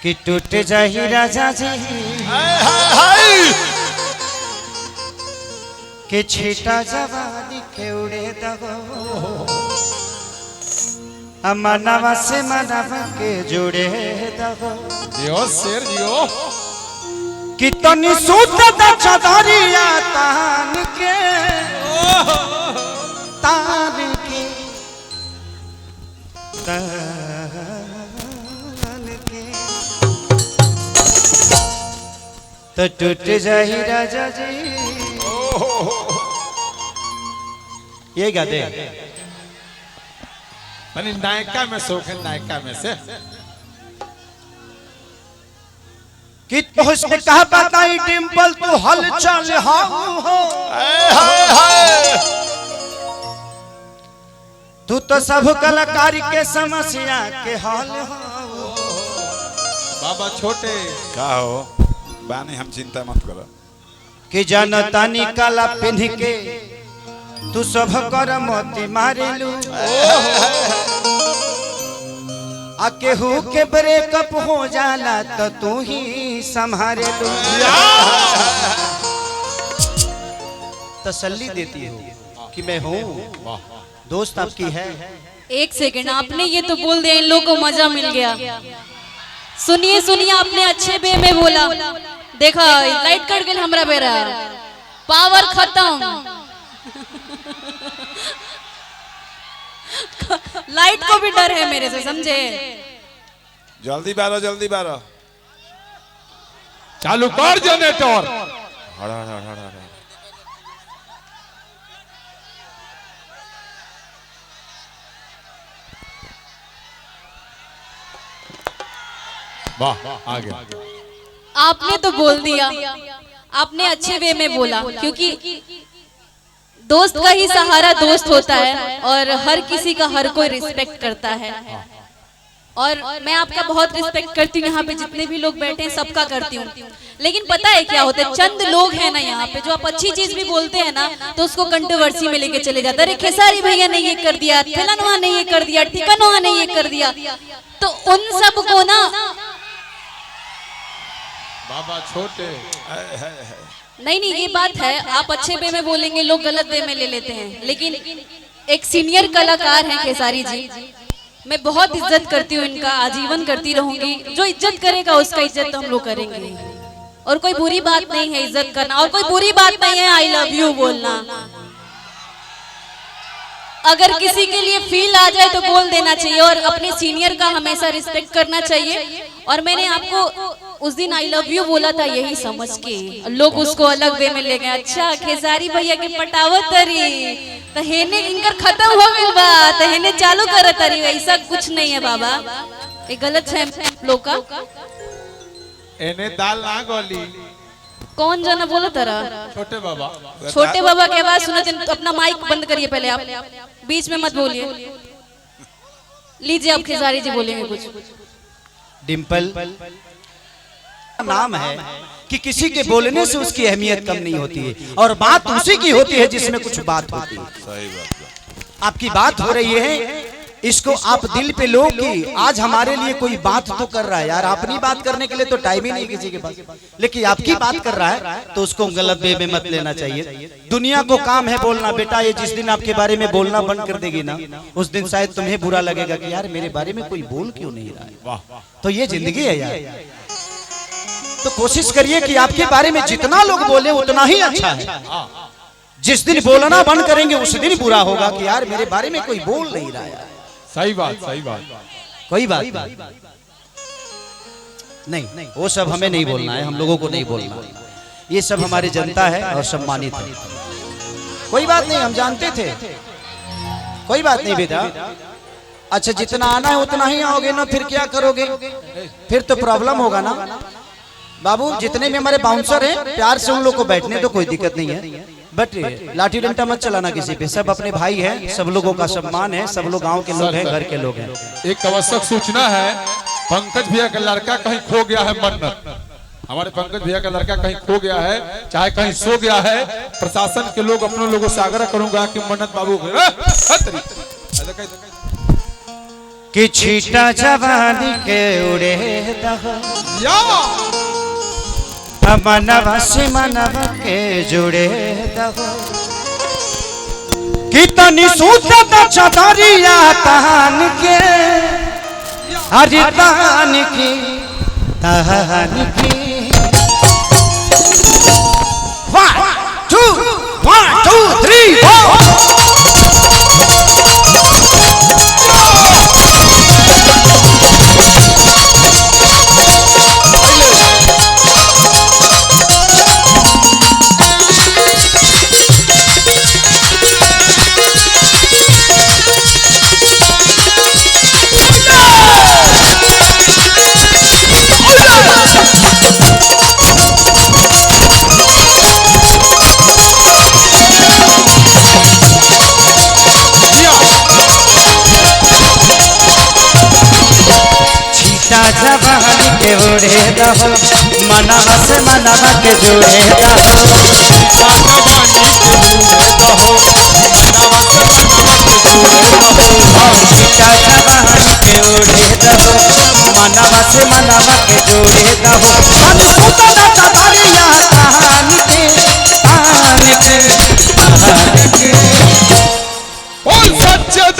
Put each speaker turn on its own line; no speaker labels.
कि टूट जाही राजा जी के छीटा जवानी के उड़े दगो मनवा से मनवा के जुड़े दगो
जियो शेर जियो
कि तनी सूत द चदरिया तान के तो टूट जाही राजा जी। ये गा दे
मैंने नायका में शौक है, नायका में से
कि तुझसे कहा बताई डिंपल तू हलचल हो तू तो सब कलाकारी के समस्या के हल हो।
बाबा छोटे
का हो बानी हम चिंता मत करो
कि जनता निकाला पिन्ह के तू सब कर मोती मारेलू आ केहू के ब्रेकअप हो जाला तो तू ही संभारेलू तसल्ली देती हो कि मैं हूँ दोस्त आपकी है।
एक सेकंड, आपने ये तो बोल दिया इन लोगों को मजा मिल गया। सुनिए सुनिए, आपने अच्छे वे में बोला, देखा लाइट कट गई हमरा बेरा, पावर खत्म लाइट को भी डर है मेरे से, समझे?
जल्दी बारो
चालू कर जनरेटर। वाह आ गया।
आपने तो बोल दिया, आपने अच्छे वे में बोला, क्योंकि दोस्त का ही सहारा दोस्त होता है और हर किसी का हर कोई रिस्पेक्ट करता है। और मैं आपका बहुत रिस्पेक्ट करती हूँ, यहाँ पे जितने भी लोग बैठे हैं सबका करती हूँ। लेकिन पता है क्या होता है, चंद लोग हैं ना यहाँ पे जो आप अच्छी चीज भी बोलते हैं ना तो उसको कंट्रोवर्सी में लेके चले जाते हैं। अरे खेसारी भैया ने ये कर दिया, फलाना ने ये कर दिया, ठिकाना ने ये कर दिया, तो उन सब को ना
बाबा छोटे
नहीं ये बात है, आप अच्छे वे में बोलेंगे लोग गलत वे में ले लेते हैं। लेकिन एक सीनियर कलाकार हैं खेसारी जी, मैं बहुत इज्जत करती हूँ इनका, आजीवन करती रहूंगी। जो इज्जत करेगा उसका इज्जत हम लोग करेंगे, और कोई बुरी बात नहीं है इज्जत करना, और कोई बुरी बात नहीं है आई लव यू बोलना। अगर किसी के लिए फील आ जाए तो बोल देना चाहिए, और अपने सीनियर का हमेशा रिस्पेक्ट करना चाहिए। और मैंने आपको उस दिन आई लव यू बोला था यही समझ के, लोग उसको अलग वे में ले गए। अच्छा खेसारी भैया के पटावत तरी तो हेने इनकर खत्म हो गई बा तो हेने चालू करत तरी, ऐसा कुछ नहीं है बाबा, ये गलत है लोग का।
एने दाल ना गोली
कौन जना बोला तरा?
छोटे बाबा।
छोटे बाबा के आवाज सुना तो अपना माइक बंद करिए पहले, आप बीच में मत बोलिए। लीजिए आप खेसारी जी बोलेंगे कुछ।
डिंपल नाम है कि किसी के बोलने से उसकी अहमियत कम नहीं होती है, और बात उसी की होती है जिसमें कुछ बात होती है।
सही बात।
आपकी बात हो रही है, इसको आप दिल पे लो कि आज हमारे लिए कोई बात तो कर रहा है। यार अपनी बात करने के लिए तो टाइम ही नहीं किसी के पास, लेकिन आपकी बात कर रहा है तो उसको गलत वे में मत लेना चाहिए। दुनिया को काम है बोलना, बेटा ये जिस दिन आपके बारे में बोलना बंद कर देगी ना उस दिन शायद तुम्हें बुरा लगेगा कि यार मेरे बारे में कोई बोल क्यों नहीं रहा है। तो ये जिंदगी है यार, तो कोशिश करिए कि आपके बारे में जितना लोग बोले उतना ही अच्छा है। जिस दिन बोलना बंद करेंगे उस दिन बुरा होगा कि यार मेरे बारे में कोई बोल नहीं रहा है।
सही बात सही बात।
कोई बात नहीं, वो सब हमें नहीं बोलना है, हम लोगों को नहीं बोलना। ये सब हमारी जनता है और सम्मानित है। कोई बात नहीं, हम जानते थे, कोई बात नहीं बेटा। अच्छा जितना आना है उतना ही आओगे ना, फिर क्या करोगे? फिर तो प्रॉब्लम होगा ना बाबू। जितने भी हमारे बाउंसर हैं प्यार से उन लोग को बैठने तो कोई दिक्कत नहीं है, बट लाठी डंडा मत चलाना किसी पे। सब अपने भाई हैं, सब लोगों का सम्मान है, सब लोग गांव के लोग हैं, घर के लोग हैं।
एक आवश्यक सूचना है, पंकज भैया का लड़का कहीं खो गया है। मन्नत, हमारे पंकज भैया का लड़का कहीं खो गया है, चाहे कहीं सो गया है। प्रशासन के लोग अपने लोगों से आग्रह करूंगा कि मन्नत बाबू
कि छीटा जवानी के उड़े दहो मनवा से मनवा के जुड़े दहो कितनी सूत चदरिया तहान के हरि तहान की 1 2 3 4 जवानी के उड़े दहो मनवा से मनवा के जुड़े दहो जवानी के उड़े दहो मनवा से मनवा के जुड़े दहो